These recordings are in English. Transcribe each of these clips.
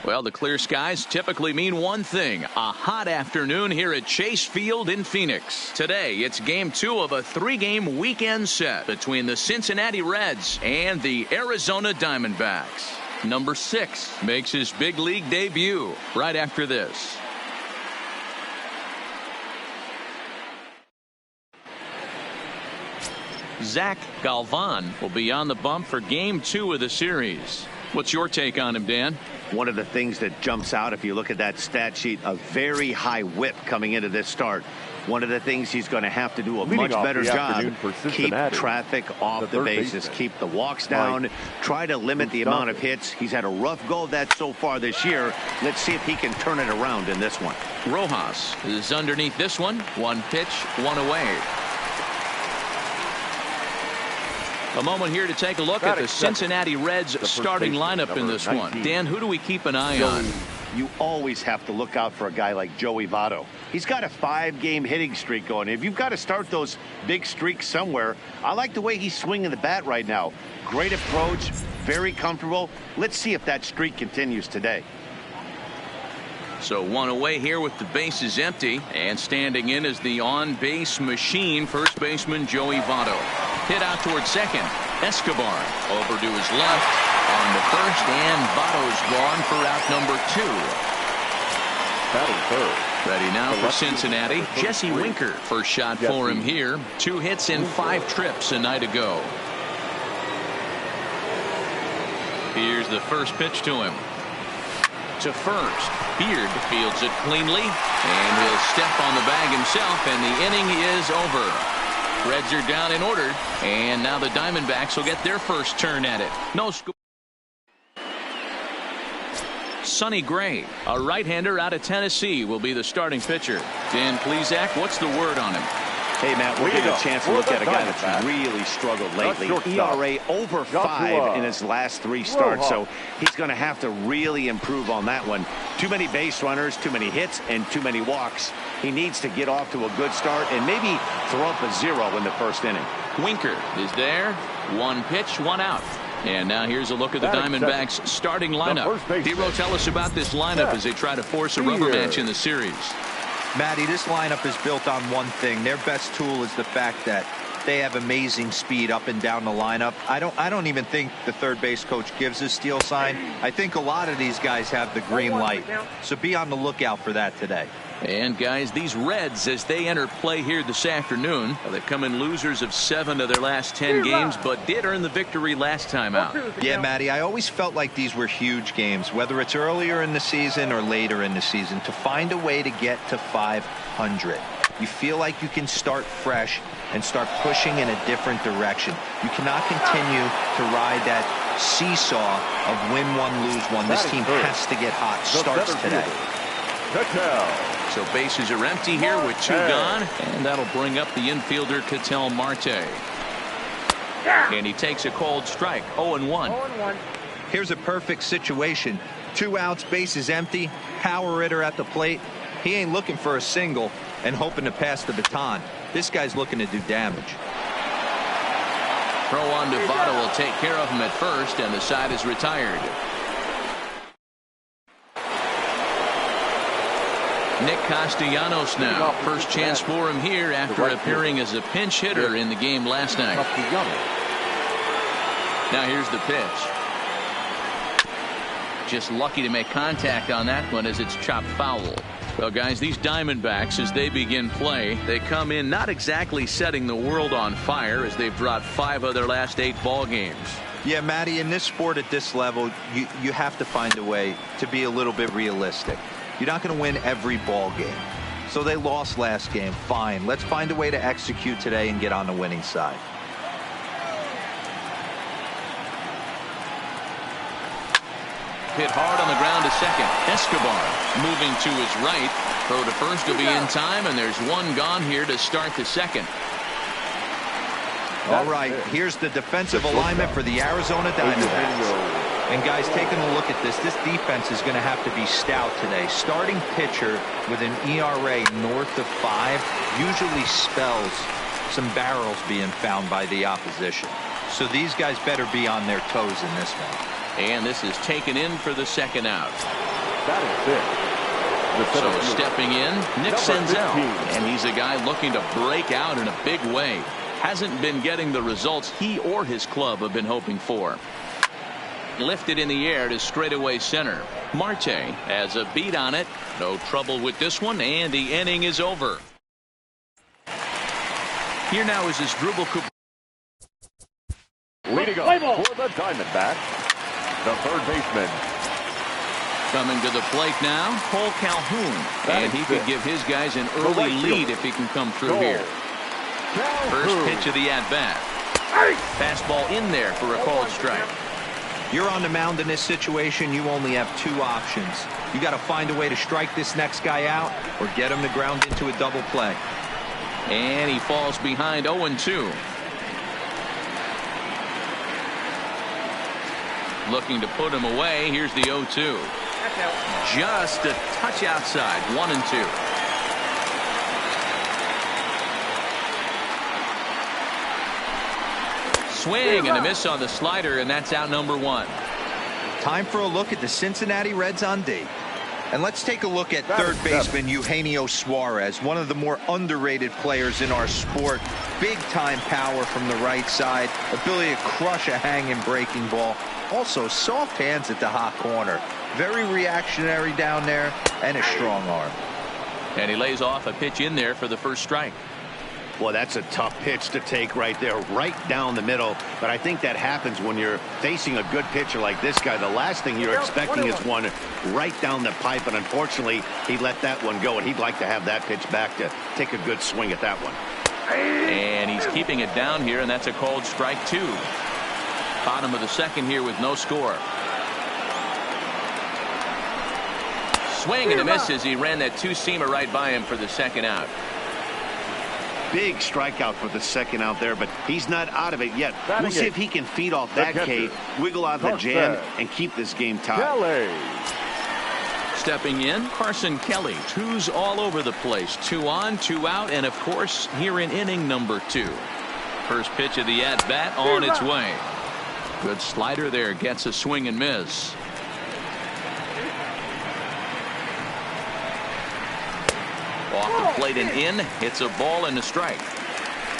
Well, the clear skies typically mean one thing, a hot afternoon here at Chase Field in Phoenix. Today, it's game 2 of a 3-game weekend set between the Cincinnati Reds and the Arizona Diamondbacks. Number 6 makes his big league debut right after this. Zach Galvan will be on the bump for game 2 of the series. What's your take on him, Dan? One of the things that jumps out if you look at that stat sheet, a very high whip coming into this start. One of the things he's going to have to do a much better job, keep traffic off the bases, keep the walks down, try to limit the amount of hits. He's had a rough go of that so far this year. Let's see if he can turn it around in this one. Rojas is underneath this one. 1 pitch, 1 away. A moment here to take a look at the Cincinnati Reds starting lineup in this one. Dan, who do we keep an eye on? You always have to look out for a guy like Joey Votto. He's got a 5-game hitting streak going. If you've got to start those big streaks somewhere, I like the way he's swinging the bat right now. Great approach, very comfortable. Let's see if that streak continues today. So 1 away here with the bases empty, and standing in is the on-base machine, first baseman Joey Votto. Hit out towards second. Escobar over to his left on the first, and Votto's gone for out number 2. Batting third. Ready now for Cincinnati. Jesse Winker, first shot for him here. 2 hits in 5 trips a night ago. Here's the first pitch to him. To first. Beard fields it cleanly, and he'll step on the bag himself, and the inning is over. Reds are down in order, and now the Diamondbacks will get their first turn at it. No score. Sonny Gray, a right-hander out of Tennessee, will be the starting pitcher. Dan Plesac, what's the word on him? Hey, Matt, we'll get a chance to look at a guy that's really struggled lately. ERA over 5 in his last 3 starts, so he's going to have to really improve on that one. Too many base runners, too many hits, and too many walks. He needs to get off to a good start and maybe throw up a 0 in the first inning. Winker is there. 1 pitch, 1 out. And now here's a look at the Diamondbacks starting lineup. Hero, tell us about this lineup as they try to force a rubber match in the series. Matty, this lineup is built on one thing. Their best tool is the fact that they have amazing speed up and down the lineup. I don't even think the third base coach gives a steal sign. I think a lot of these guys have the green light. So be on the lookout for that today. And guys, these Reds, as they enter play here this afternoon, they come in losers of 7 of their last 10 games, but did earn the victory last time out. Yeah, Matty, I always felt like these were huge games, whether it's earlier in the season or later in the season, to find a way to get to 500. You feel like you can start fresh and start pushing in a different direction. You cannot continue to ride that seesaw of win 1, lose 1. This team has to get hot. Starts today. So bases are empty here with 2 gone, and that'll bring up the infielder Ketel Marte. And he takes a cold strike. 0-1. Here's a perfect situation. 2 outs, bases empty, power hitter at the plate. He ain't looking for a single and hoping to pass the baton. This guy's looking to do damage. Throw on to Votto will take care of him at first, and the side is retired. Nick Castellanos now. First chance for him here after appearing as a pinch hitter in the game last night. Now here's the pitch. Just lucky to make contact on that one as it's chopped foul. Well, guys, these Diamondbacks, as they begin play, they come in not exactly setting the world on fire as they've dropped 5 of their last 8 ball games. Yeah, Matty, in this sport at this level, you have to find a way to be a little bit realistic. You're not going to win every ball game. So they lost last game. Fine. Let's find a way to execute today and get on the winning side. Hit hard on the ground to second. Escobar moving to his right. Throw to first will be in time, and there's 1 gone here to start the second. All right, here's the defensive alignment for the Arizona Diamondbacks. And guys, taking a look at this defense is going to have to be stout today. Starting pitcher with an ERA north of 5 usually spells some barrels being found by the opposition. So these guys better be on their toes in this one. And this is taken in for the second out. That is it. So stepping in, Nick Senzel. And he's a guy looking to break out in a big way. Hasn't been getting the results he or his club have been hoping for. Lifted in the air to straightaway center. Marte has a beat on it. No trouble with this one, and the inning is over. Here now is his Drupal Cooper. Leading up for the Diamondbacks, the third baseman. Coming to the plate now, Cole Calhoun. And he could give his guys an early lead if he can come through here. First pitch of the at-bat. Fastball in there for a called strike. You're on the mound in this situation, you only have two options. You got to find a way to strike this next guy out or get him to ground into a double play. And he falls behind 0-2. Looking to put him away. Here's the 0-2. Just a touch outside. 1-2. Swing and a miss on the slider, and that's out number 1. Time for a look at the Cincinnati Reds on D. And let's take a look at third baseman Eugenio Suarez, one of the more underrated players in our sport. Big time power from the right side, ability to crush a hanging breaking ball. Also soft hands at the hot corner. Very reactionary down there and a strong arm. And he lays off a pitch in there for the first strike. Well, that's a tough pitch to take right there, right down the middle. But I think that happens when you're facing a good pitcher like this guy. The last thing you're expecting is one right down the pipe. And unfortunately, he let that one go. And he'd like to have that pitch back to take a good swing at that one. And he's keeping it down here, and that's a called strike 2. Bottom of the second here with no score. Swing and a miss as he ran that two-seamer right by him for the second out. Big strikeout for the second out there, but he's not out of it yet. We'll see if he can feed off that K, wiggle out the jam, and keep this game tied. Stepping in, Carson Kelly. 2s all over the place. 2 on, 2 out, and of course, here in inning number 2. First pitch of the at-bat on its way. Good slider there, gets a swing and miss. Off the plate and in, hits a ball and a strike.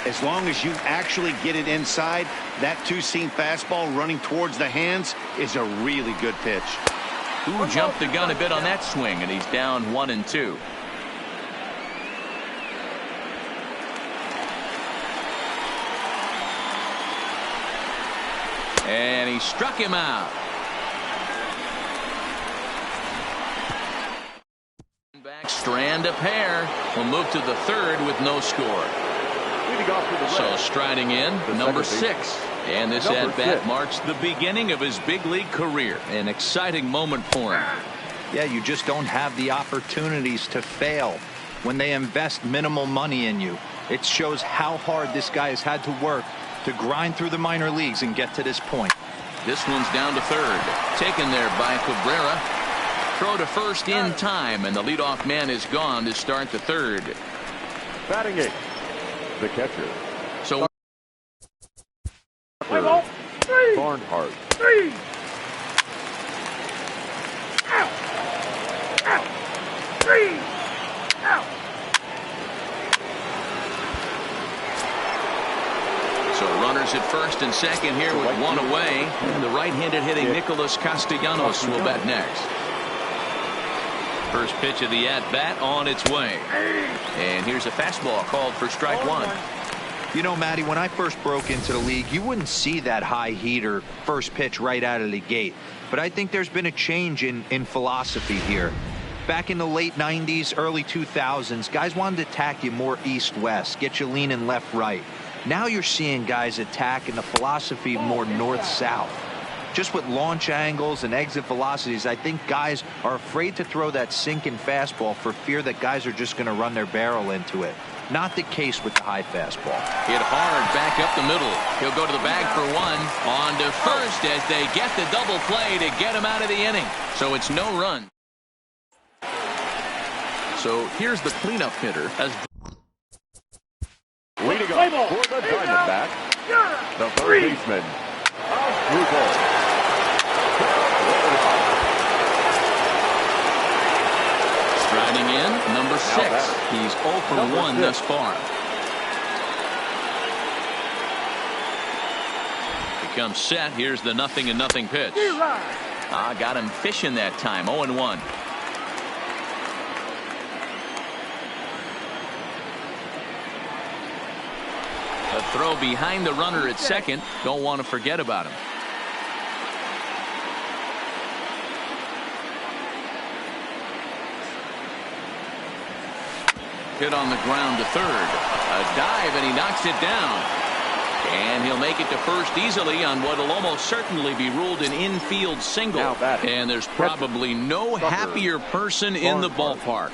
As long as you actually get it inside, that two-seam fastball running towards the hands is a really good pitch. Who jumped the gun a bit on that swing, and he's down 1-2. And he struck him out. Strand a pair. Will move to the third with no score. So striding in, number 6. And this at-bat marks the beginning of his big league career. An exciting moment for him. Yeah, you just don't have the opportunities to fail when they invest minimal money in you. It shows how hard this guy has had to work to grind through the minor leagues and get to this point. This one's down to third. Taken there by Cabrera. Throw to first in time, and the leadoff man is gone to start the third. Batting 8, the catcher. So Barnhart. So runners at first and second here with 1 away. And the right-handed hitting Nicholas Castellanos will bat next. First pitch of the at-bat on its way. And here's a fastball called for strike 1. You know, Matty, when I first broke into the league, you wouldn't see that high heater first pitch right out of the gate. But I think there's been a change in philosophy here. Back in the late 90s, early 2000s, guys wanted to attack you more east-west, get you leaning left-right. Now you're seeing guys attack in the philosophy more north-south. Just with launch angles and exit velocities, I think guys are afraid to throw that sinking fastball for fear that guys are just going to run their barrel into it. Not the case with the high fastball. Hit hard back up the middle. He'll go to the bag for 1. On to first as they get the double play to get him out of the inning. So it's no run. So here's the cleanup hitter. As leading up for the Diamondbacks, the third baseman, Drupal. 6. He's 0 for 1 thus far. He comes set. Here's the 0-0 pitch. Got him fishing that time. 0-1. A throw behind the runner at second. Don't want to forget about him. Hit on the ground to third. A dive, and he knocks it down. And he'll make it to first easily on what will almost certainly be ruled an infield single. And there's probably no happier person in the ballpark.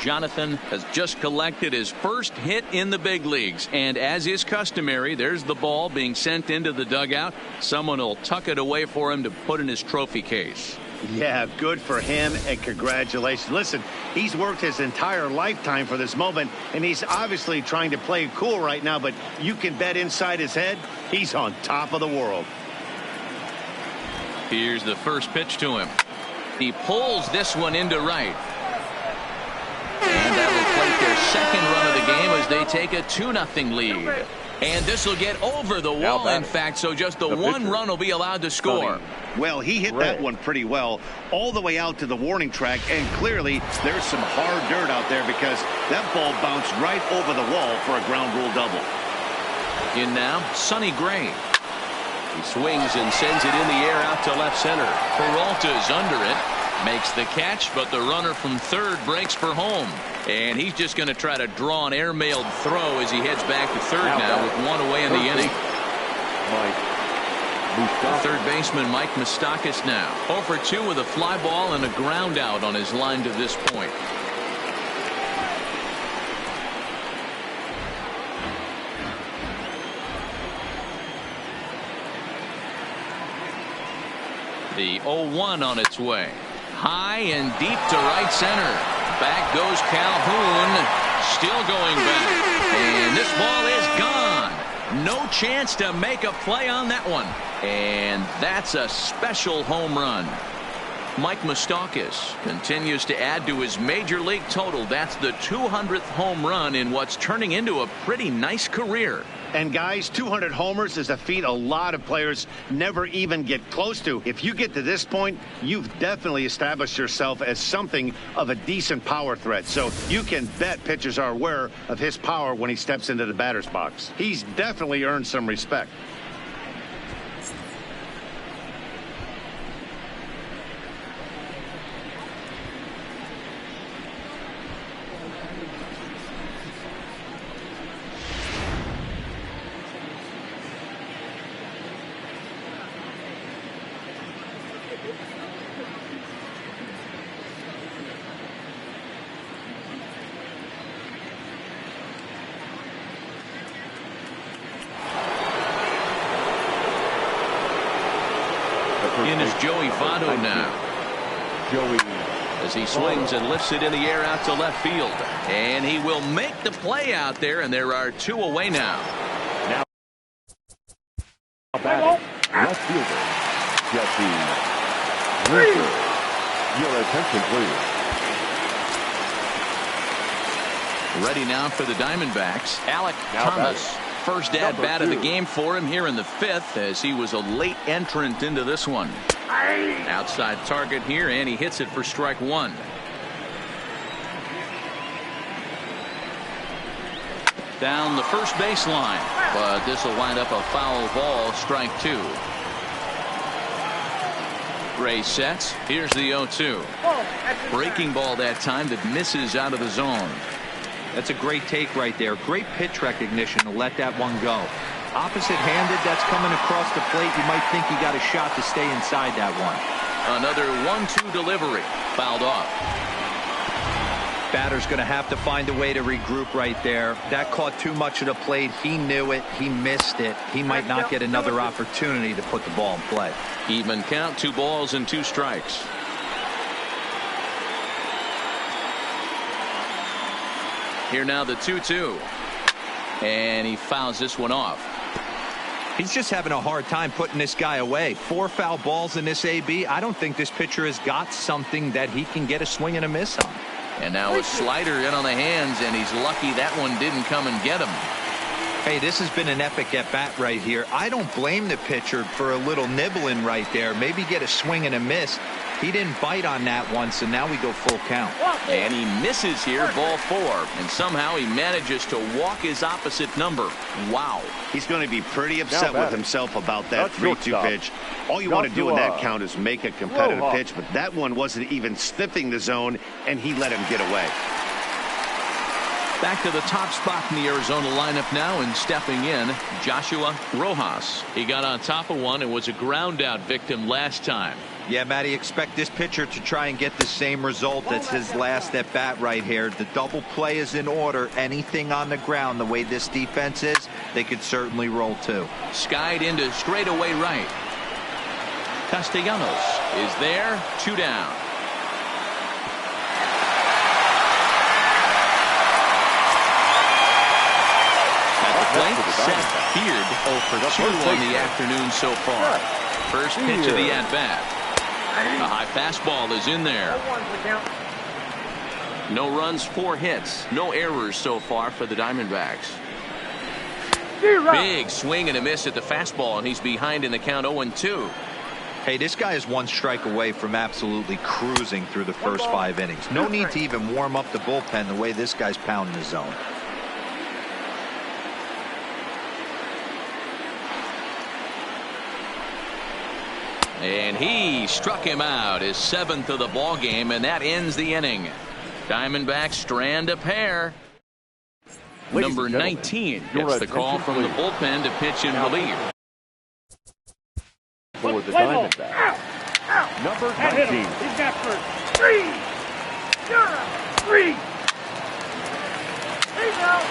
Jonathan has just collected his first hit in the big leagues, and as is customary, there's the ball being sent into the dugout. Someone will tuck it away for him to put in his trophy case. Yeah, good for him, and congratulations. Listen, he's worked his entire lifetime for this moment, and he's obviously trying to play it cool right now, but you can bet inside his head he's on top of the world. Here's the first pitch to him. He pulls this one into right. And that will plate their second run of the game as they take a 2-0 lead. And this will get over the wall, in fact, so just the one run will be allowed to score. Well, he hit that one pretty well all the way out to the warning track, and clearly there's some hard dirt out there because that ball bounced right over the wall for a ground rule double. In now, Sonny Gray. He swings and sends it in the air out to left center. Peralta's under it. Makes the catch, but the runner from third breaks for home. And he's just going to try to draw an airmailed throw as he heads back to third now with one away in the inning. Third baseman Mike Moustakas now 0 for 2 with a fly ball and a ground out on his line to this point. The 0-1 on its way. High and deep to right center. Back goes Calhoun. Still going back. And this ball is gone. No chance to make a play on that one. And that's a special home run. Mike Moustakas continues to add to his major league total. That's the 200th home run in what's turning into a pretty nice career. And guys, 200 homers is a feat a lot of players never even get close to. If you get to this point, you've definitely established yourself as something of a decent power threat. So you can bet pitchers are aware of his power when he steps into the batter's box. He's definitely earned some respect. In is Joey Votto now. As he swings and lifts it in the air out to left field. And he will make the play out there, and there are 2 away now. Now batting, left fielder, Jesse Winker. Your attention, please. Ready now for the Diamondbacks. Alek Thomas. First at bat of the game for him here in the 5th, as he was a late entrant into this one. Outside target here, and he hits it for strike 1. Down the first baseline, but this will wind up a foul ball, strike 2. Ray sets. Here's the 0-2. Breaking ball that time that misses out of the zone. That's a great take right there. Great pitch recognition to let that one go. Opposite-handed, that's coming across the plate. You might think he got a shot to stay inside that one. Another 1-2 delivery. Fouled off. Batter's going to have to find a way to regroup right there. That caught too much of the plate. He knew it. He missed it. He might not get another opportunity to put the ball in play. Even count, 2 balls and 2 strikes. Here now the 2-2. And he fouls this one off. He's just having a hard time putting this guy away. 4 foul balls in this AB. I don't think this pitcher has got something that he can get a swing and a miss on. And now a slider in on the hands, and he's lucky that one didn't come and get him. Hey, this has been an epic at-bat right here. I don't blame the pitcher for a little nibbling right there. Maybe get a swing and a miss. He didn't bite on that one, so now we go full count. And he misses here, ball 4. And somehow he manages to walk his opposite number. Wow. He's going to be pretty upset with himself about that 3-2 pitch. All you want to do in that count is make a competitive pitch, but that one wasn't even sniffing the zone, and he let him get away. Back to the top spot in the Arizona lineup now, and stepping in, Joshua Rojas. He got on top of one and was a ground out victim last time. Yeah, Matty, expect this pitcher to try and get the same result as his last at bat right here. The double play is in order. Anything on the ground, the way this defense is, they could certainly roll too. Skied into straightaway right. Castellanos is there, 2 down. Set Beard 0 for 2 on the afternoon so far. First pitch of the at-bat. A high fastball is in there. No runs, 4 hits. No errors so far for the Diamondbacks. Big swing and a miss at the fastball, and he's behind in the count 0-2. Hey, this guy is 1 strike away from absolutely cruising through the first 5 innings. No need to even warm up the bullpen the way this guy's pounding the zone. And he struck him out, his 7th of the ball game, and that ends the inning. Diamondbacks strand a pair. Number 19 gets the call from the bullpen to pitch in relief. For the Diamondbacks, number 19. He's got first. 3. 3. He's out.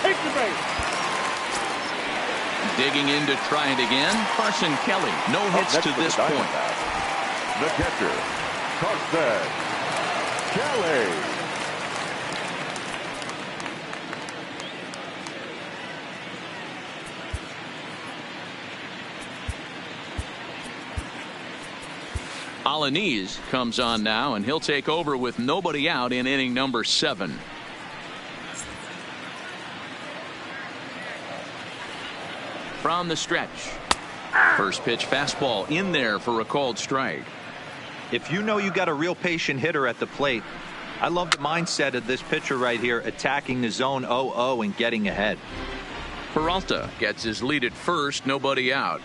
Take the base. Digging in to try it again, Carson Kelly. No hits to this point. The catcher, Carson Kelly. Alaniz comes on now, and he'll take over with nobody out in inning number 7. From the stretch. First pitch fastball in there for a called strike. If you know you got a real patient hitter at the plate, I love the mindset of this pitcher right here, attacking the zone 0-0 and getting ahead. Peralta gets his lead at first, nobody out.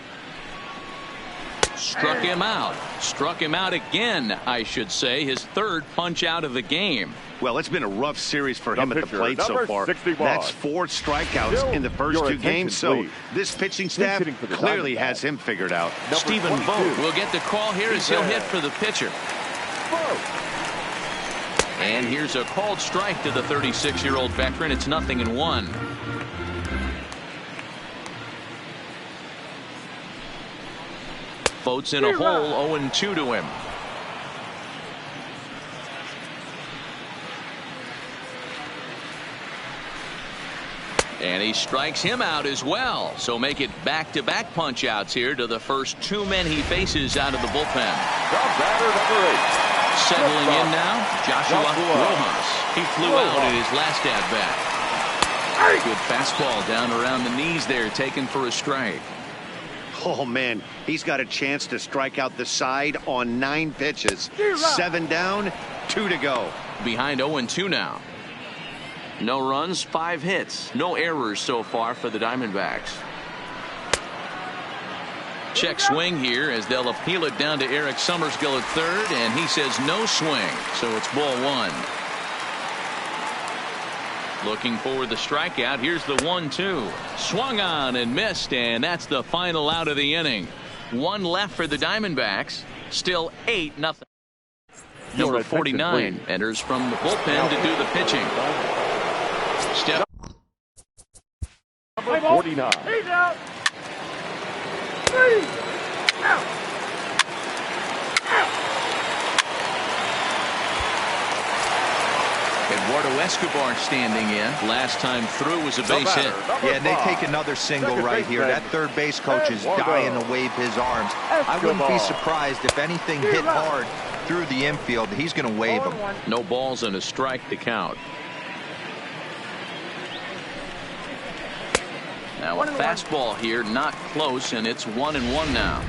Struck him out. Struck him out again, I should say. His 3rd punch out of the game. Well, it's been a rough series for him at the plate so far. That's 4 strikeouts in the first 2 games, so this pitching staff clearly has him figured out. Stephen Vogt will get the call here as he'll hit for the pitcher. And here's a called strike to the 36-year-old veteran. It's 0-1. Vogt's in a hole, 0-2 to him. And he strikes him out as well. So make it back-to-back punch-outs here to the first 2 men he faces out of the bullpen. Batter number 8. Settling in now, Joshua Rojas. He flew out in his last at-bat. Good fastball down around the knees there, taken for a strike. Oh, man, he's got a chance to strike out the side on 9 pitches. 7 down, 2 to go. Behind 0-2 now. No runs, 5 hits. No errors so far for the Diamondbacks. Check swing here as they'll appeal it down to Eric Summerskill at 3rd, and he says no swing, so it's ball 1. Looking for the strikeout. Here's the 1-2. Swung on and missed, and that's the final out of the inning. 1 left for the Diamondbacks. Still 8-0. Number 49 enters from the bullpen to do the pitching. Step. Number 49. He's out. 3. Out. Escobar standing in. Last time through was a base hit. Yeah, and they take another single right here. That third base coach is dying to wave his arms. I wouldn't be surprised if anything hit hard through the infield. He's going to wave them. No balls and a strike to count. Now a fastball here, not close, and it's 1-1 now.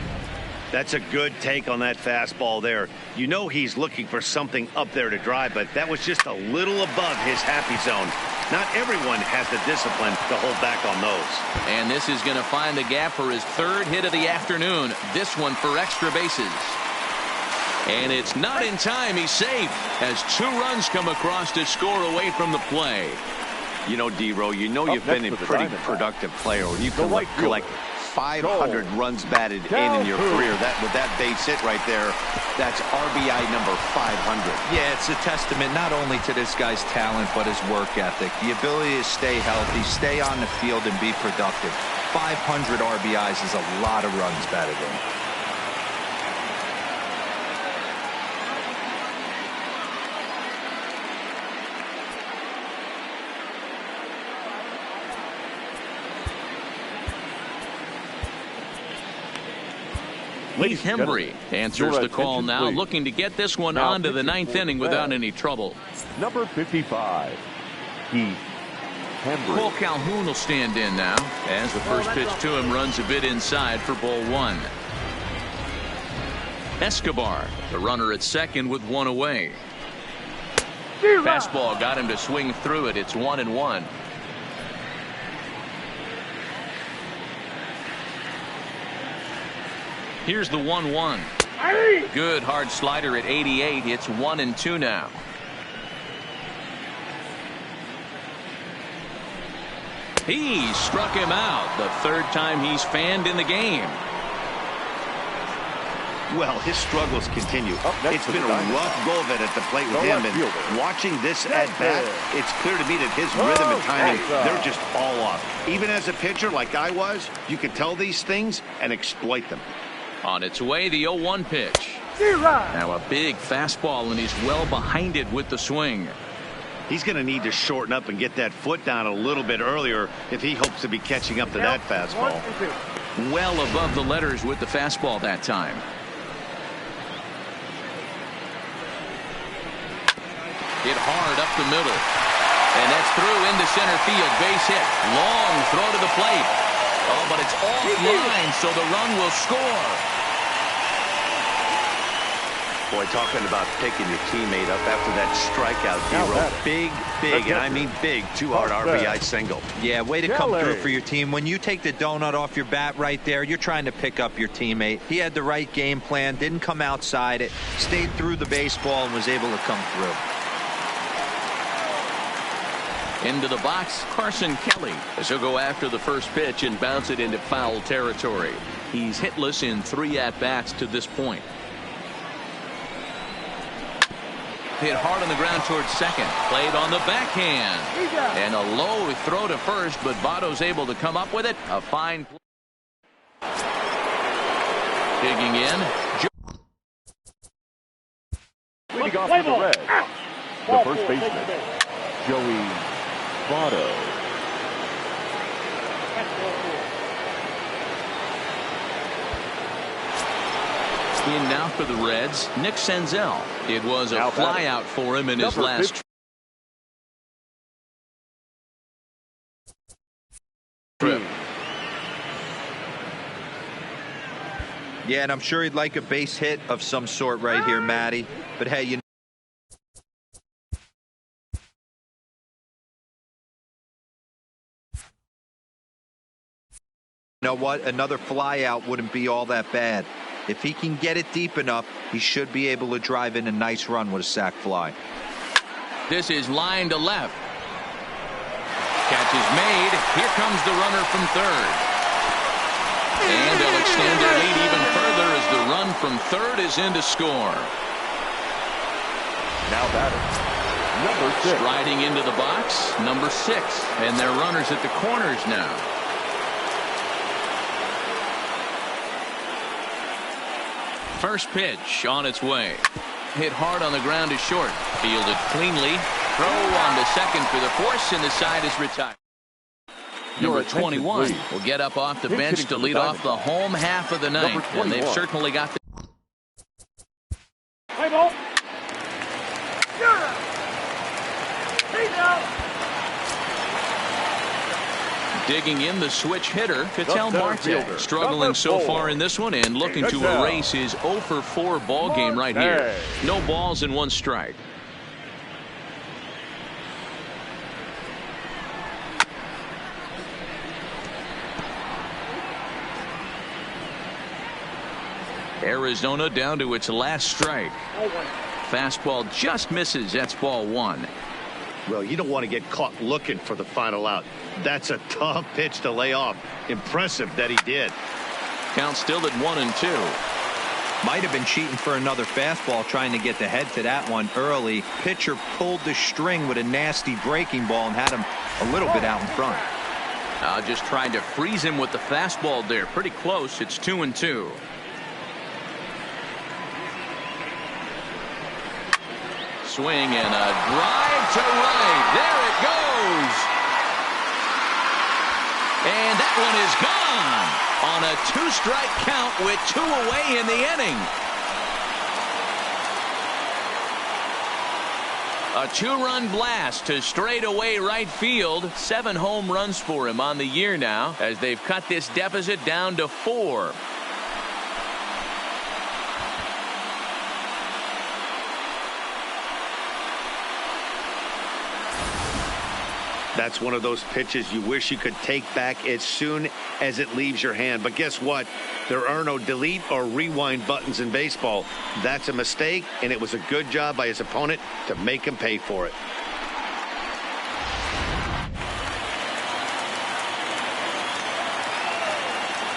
That's a good take on that fastball there. You know he's looking for something up there to drive, but that was just a little above his happy zone. Not everyone has the discipline to hold back on those. And this is going to find the gap for his third hit of the afternoon. This one for extra bases. And it's not in time. He's safe as 2 runs come across to score away from the play. You know, D-Row, you know you've been a pretty productive player. You can collect 500 runs batted in your career. With that base hit right there, that's RBI number 500. Yeah, it's a testament not only to this guy's talent, but his work ethic. The ability to stay healthy, stay on the field, and be productive. 500 RBIs is a lot of runs batted in. Heath Hembree answers the call now, looking to get this one onto the 9th inning without any trouble. Number 55, Heath Hembree. Cole Calhoun will stand in now as the first pitch to him runs a bit inside for ball 1. Escobar, the runner at second with 1 away. Fastball got him to swing through it. It's 1-1. Here's the 1-1. Good hard slider at 88. It's 1-2 now. He struck him out. The third time he's fanned in the game. Well, his struggles continue. It's been a rough go of it at the plate with him. And watching this at bat, it's clear to me that his rhythm and timing, they're just all off. Even as a pitcher like I was, you can tell these things and exploit them. On its way, the 0-1 pitch. Now a big fastball, and he's well behind it with the swing. He's going to need to shorten up and get that foot down a little bit earlier if he hopes to be catching up to that fastball. Well above the letters with the fastball that time. Hit hard up the middle. And that's through into center field. Base hit. Long throw to the plate. Oh, but it's offline, so the run will score. Boy, talking about picking your teammate up after that strikeout, D-Row. Big, and I mean big, 2-hard RBI single. Yeah, way to come through for your team. When you take the donut off your bat right there, you're trying to pick up your teammate. He had the right game plan, didn't come outside it, stayed through the baseball, and was able to come through. Into the box, Carson Kelly, as he'll go after the first pitch and bounce it into foul territory. He's hitless in 3 at-bats to this point. Hit hard on the ground towards second. Played on the backhand. And a low throw to first, but Votto's able to come up with it. A fine play. Digging in. Leading off for the Reds, the first baseman, Joey Votto. In now for the Reds, Nick Senzel. It was a flyout for him in his last trip. Yeah, and I'm sure he'd like a base hit of some sort right here, Matty. But hey, you know what? Another flyout wouldn't be all that bad. If he can get it deep enough, he should be able to drive in a nice run with a sac fly. This is line to left. Catch is made. Here comes the runner from third. And they'll extend their lead even further as the run from third is in to score. Now batting, number 6. Striding into the box, number 6. And their runners at the corners now. First pitch on its way. Hit hard on the ground to short. Fielded cleanly. Throw on to second for the force, and the side is retired. Number 21 will get up off the bench to lead off the home half of the ninth, and they've certainly got the... Play ball. Digging in the switch hitter, Ketel Marte, struggling so far in this one and looking to erase his 0 for 4 ball game right here. No balls and 1 strike. Arizona down to its last strike. Fastball just misses. That's ball 1. Well, you don't want to get caught looking for the final out. That's a tough pitch to lay off. Impressive that he did. Count still at 1-2. Might have been cheating for another fastball, trying to get the head to that one early. Pitcher pulled the string with a nasty breaking ball and had him a little bit out in front. Just trying to freeze him with the fastball there. Pretty close. It's 2-2. Swing and a drive to right. There it goes. And that one is gone on a 2-strike count with 2 away in the inning. A 2-run blast to straightaway right field. 7 home runs for him on the year now as they've cut this deficit down to 4. That's one of those pitches you wish you could take back as soon as it leaves your hand. But guess what? There are no delete or rewind buttons in baseball. That's a mistake, and it was a good job by his opponent to make him pay for it.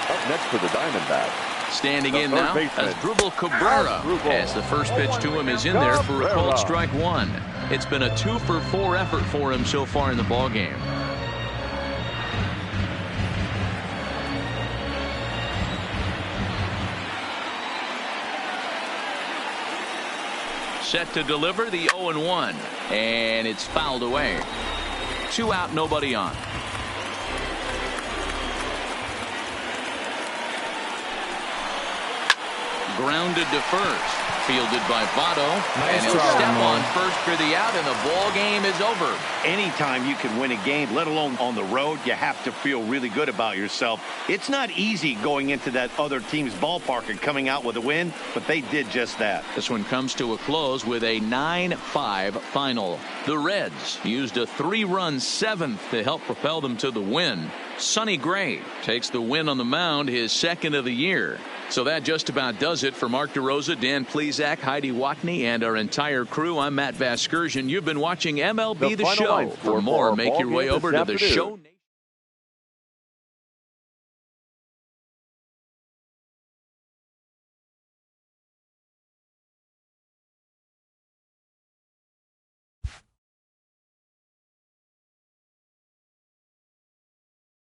Up next for the Diamondbacks. Standing in now as Asdrubal Cabrera, as the first pitch to him is in there for a called strike 1. It's been a 2 for 4 effort for him so far in the ballgame. Set to deliver the 0-1, and it's fouled away. 2 out, nobody on. Grounded to first. Fielded by Votto. And he'll step on first for the out, and the ball game is over. Anytime you can win a game, let alone on the road, you have to feel really good about yourself. It's not easy going into that other team's ballpark and coming out with a win, but they did just that. This one comes to a close with a 9-5 final. The Reds used a 3-run 7th to help propel them to the win. Sonny Gray takes the win on the mound, his 2nd of the year. So that just about does it for Mark DeRosa, Dan Plesac, Heidi Watney, and our entire crew. I'm Matt Vasgersian. You've been watching MLB The Show. For more, make your way over to the show.